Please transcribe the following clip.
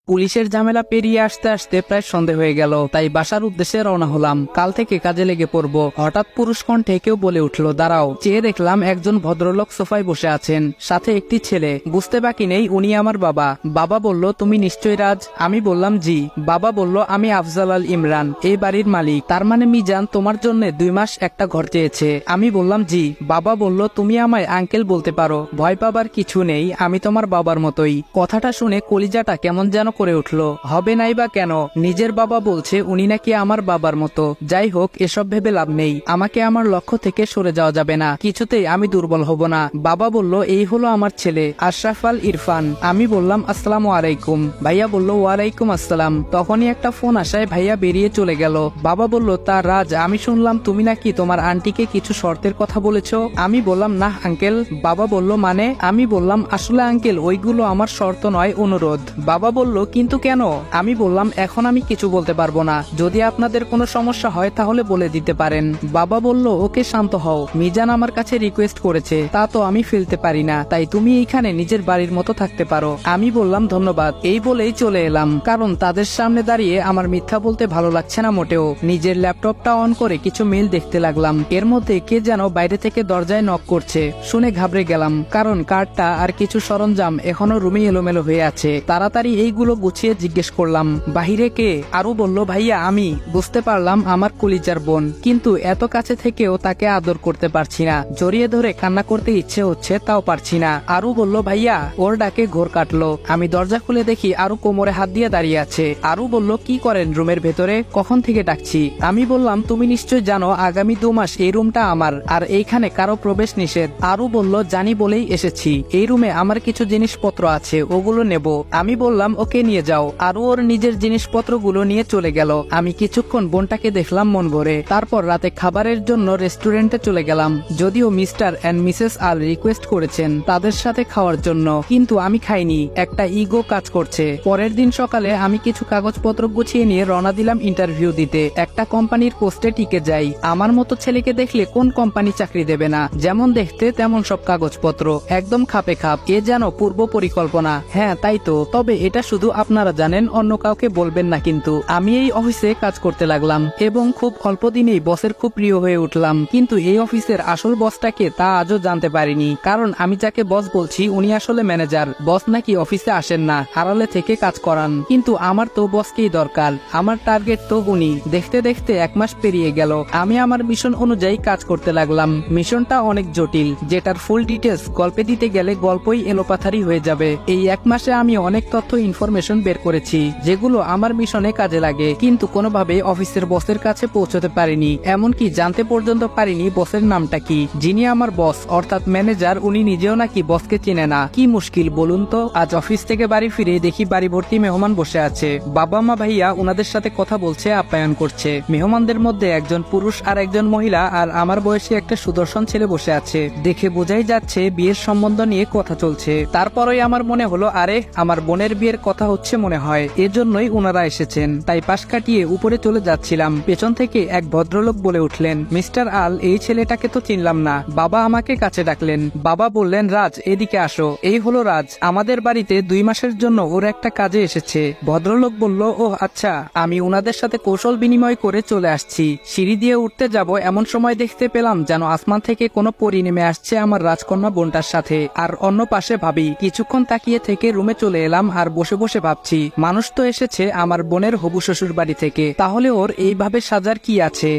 পুলিশের ঝামেলা পেরিয়ে আসতে আসতে প্রায় সন্ধে হয়ে গেল, তাই বাসার উদ্দেশ্যে রওনা হলাম। কাল থেকে কাজে লেগে পড়বো। হঠাৎ পুরুষ কণ্ঠে কেউ বলে উঠলো, দাঁড়াও। চেয়ে দেখলাম একজন ভদ্রলোক সোফায় বসে আছেন, সাথে একটি ছেলে। বুঝতে বাকি নেই উনি আমার বাবা। বাবা বলল, তুমি নিশ্চয়ই রাজ? আমি বললাম জি। বাবা বলল, আমি আফজাল আল ইমরান, এই বাড়ির মালিক। তার মানে মিজান তোমার জন্য 2 মাস একটা ঘর চেয়েছে? আমি বললাম জি। বাবা বলল, তুমি আমায় আঙ্কেল বলতে পারো, ভয় পাবার কিছু নেই, আমি তোমার বাবার মতোই। কথাটা শুনে কলিজাটা কেমন যেন করে উঠলো। হবে নাই বা কেন? নিজের বাবা বলছে উনি নাকি আমার বাবার মতো। যাই হোক, এসব ভেবে লাভ নেই। আমাকে আমার লক্ষ্য থেকে সরে যাওয়া যাবে না, কিছুতেই আমি দুর্বল হব না। বাবা বলল, এই হলো আমার ছেলে আশরাফ আল ইরফান। আমি বললাম, আসসালামু আলাইকুম। ভাইয়া বলল, ওয়ালাইকুম আসসালাম। তখনই একটা ফোন আসায় ভাইয়া বেরিয়ে চলে গেল। বাবা বলল, তা রাজ, আমি শুনলাম তুমি নাকি তোমার আন্টিকে কিছু শর্তের কথা বলেছ? আমি বললাম, না আঙ্কেল। বাবা বলল, মানে? আমি বললাম, আসলে আঙ্কেল, ওইগুলো আমার শর্ত নয়, অনুরোধ। বাবা বলল, কিন্তু কেন? আমি বললাম, এখন আমি কিছু বলতে পারবো না, যদি আপনাদের কোনো সমস্যা হয় তাহলে বলে দিতে পারেন। বাবা বলল, ওকে, শান্ত হও। মিজান আমার কাছে রিকোয়েস্ট করেছে, তা তো আমি ফেলতে পারি না, তাই তুমি এইখানে নিজের বাড়ির মতো থাকতে পারো। আমি বললাম, ধন্যবাদ। এই বলেই চলে এলাম, কারণ তাদের সামনে দাঁড়িয়ে আমার মিথ্যা বলতে ভালো লাগছে না মোটেও। নিজের ল্যাপটপটা অন করে কিছু মেল দেখতে লাগলাম। এর মধ্যে কে যেন বাইরে থেকে দরজায় নক করছে। শুনে ঘাবড়ে গেলাম, কারণ কার্ডটা আর কিছু সরঞ্জাম এখনো রুমে এলোমেলো হয়ে আছে। তাড়াতাড়ি এইগুলো গুছিয়ে জিজ্ঞেস করলাম, বাহিরে কে? আরু বলল, ভাইয়া আমি। বুঝতে পারলাম আমার কলিজার বোন, কিন্তু এত কাছে থেকেও তাকে আদর করতে পারছি না। জড়িয়ে ধরে কান্না করতে ইচ্ছে হচ্ছে, তাও পারছি না। আরু বলল, ভাইয়া। ওর ডাকে ঘোর কাটলো। আমি দরজা খুলে দেখি আরু কোমরে হাত দিয়ে দাঁড়িয়ে আছে। আরু বলল, কি করেন রুমের ভেতরে? কখন থেকে ডাকছি? আমি বললাম, তুমি নিশ্চয় জানো আগামী 2 মাস এই রুমটা আমার, আর এইখানে কারো প্রবেশ নিষেধ। আরু বলল, জানি বলেই এসেছি। এই রুমে আমার কিছু জিনিসপত্র আছে, ওগুলো নেব। আমি বললাম, ওকে নিয়ে যাও। আরু ওর নিজের জিনিসপত্রগুলো নিয়ে চলে গেল। আমি কিছুক্ষণ বোনটাকে দেখলাম মন ভরে। তারপর রাতে খাবারের জন্য রেস্টুরেন্টে চলে গেলাম। যদিও mister and missus Al request করেছেন তাদের সাথে খাওয়ার জন্য, কিন্তু আমি খাইনি। একটা ইগো কাজ করছে। পরের দিন সকালে আমি কিছু কাগজপত্র গুছিয়ে নিয়ে রওনা দিলাম ইন্টারভিউ দিতে। একটা কোম্পানির পোস্টে টিকে যাই। আমার মতো ছেলেকে দেখলে কোন কোম্পানি চাকরি দেবে না? যেমন দেখতে তেমন সব কাগজপত্র, একদম খাপে খাপ। এ যেন পূর্ব পরিকল্পনা। হ্যাঁ, তাই তো। তবে এটা শুধু আপনারা জানেন, অন্য কাউকে বলবেন না। কিন্তু আমি এই অফিসে কাজ করতে লাগলাম এবং খুব অল্প দিনেই বসের খুব প্রিয় হয়ে উঠলাম। কিন্তু এই অফিসের আসল বসটাকে তা আজও জানতে পারিনি, কারণ আমি যাকে বস বলছি উনি আসলে ম্যানেজার। বস নাকি অফিসে আসেন না, আড়ালে থেকে কাজ করান। কিন্তু আমার তো বসকেই দরকার, আমার টার্গেট তো উনি। দেখতে দেখতে 1 মাস পেরিয়ে গেল। আমি আমার মিশন অনুযায়ী কাজ করতে লাগলাম। মিশনটা অনেক জটিল, যেটার ফুল ডিটেলস গল্পে দিতে গেলে গল্পই এলোপাথারি হয়ে যাবে। এই 1 মাসে আমি অনেক তথ্য ইনফরমেশন বের করেছি, যেগুলো আমার মিশনে কাজে লাগে, কিন্তু কোনোভাবে অফিসের বসের কাছে পৌঁছতে পারিনি। এমনকি জানতে পর্যন্ত পারিনি বসের নামটা কি। যিনি আমার বস অর্থাৎ ম্যানেজার, উনি নিজেও নাকি বসকে চিনে না। কি মুশকিল বলুন তো। আজ অফিস থেকে বাড়ি ফিরে দেখি বাড়ি ভর্তি মেহমান বসে আছে। বাবা মা ভাইয়া ওনাদের সাথে কথা বলছে, আপ্যায়ন করছে। মেহমানদের মধ্যে একজন পুরুষ আর একজন মহিলা, আর আমার বয়সী একটা সুদর্শন ছেলে বসে আছে। দেখে বোঝাই যাচ্ছে বিয়ের সম্বন্ধ নিয়ে কথা চলছে। তারপরই আমার মনে হলো, আরে আমার বোনের বিয়ের কথা হচ্ছে মনে হয়, এজন্যই ওনারা এসেছেন। তাই পাশ কাটিয়ে উপরে চলে যাচ্ছিলাম, পেছন থেকে এক ভদ্রলোক বলে উঠলেন, মিস্টার আল, এই ছেলেটাকে তো চিনলাম না। বাবা আমাকে কাছে ডাকলেন। বাবা বললেন, রাজ, এদিকে আসো। এই হলো রাজ, আমাদের বাড়িতে 2 মাসের জন্য ওর একটা কাজে এসেছে। ভদ্রলোক বলল, ও আচ্ছা। আমি ওনাদের সাথে কৌশল বিনিময় করে চলে আসছি। সিঁড়ি দিয়ে উঠতে যাব, এমন সময় দেখতে পেলাম যেন আসমান থেকে কোনো পরী নেমে আসছে আমার রাজকন্যা বোনটার সাথে, আর অন্য পাশে ভাবি। কিছুক্ষণ তাকিয়ে থেকে রুমে চলে এলাম, আর বসে বসে ভাবছি, মানুষ তো এসেছে আমার বোনের হবু শ্বশুর বাড়ি থেকে, তাহলে ওর এইভাবে সাজার কি আছে?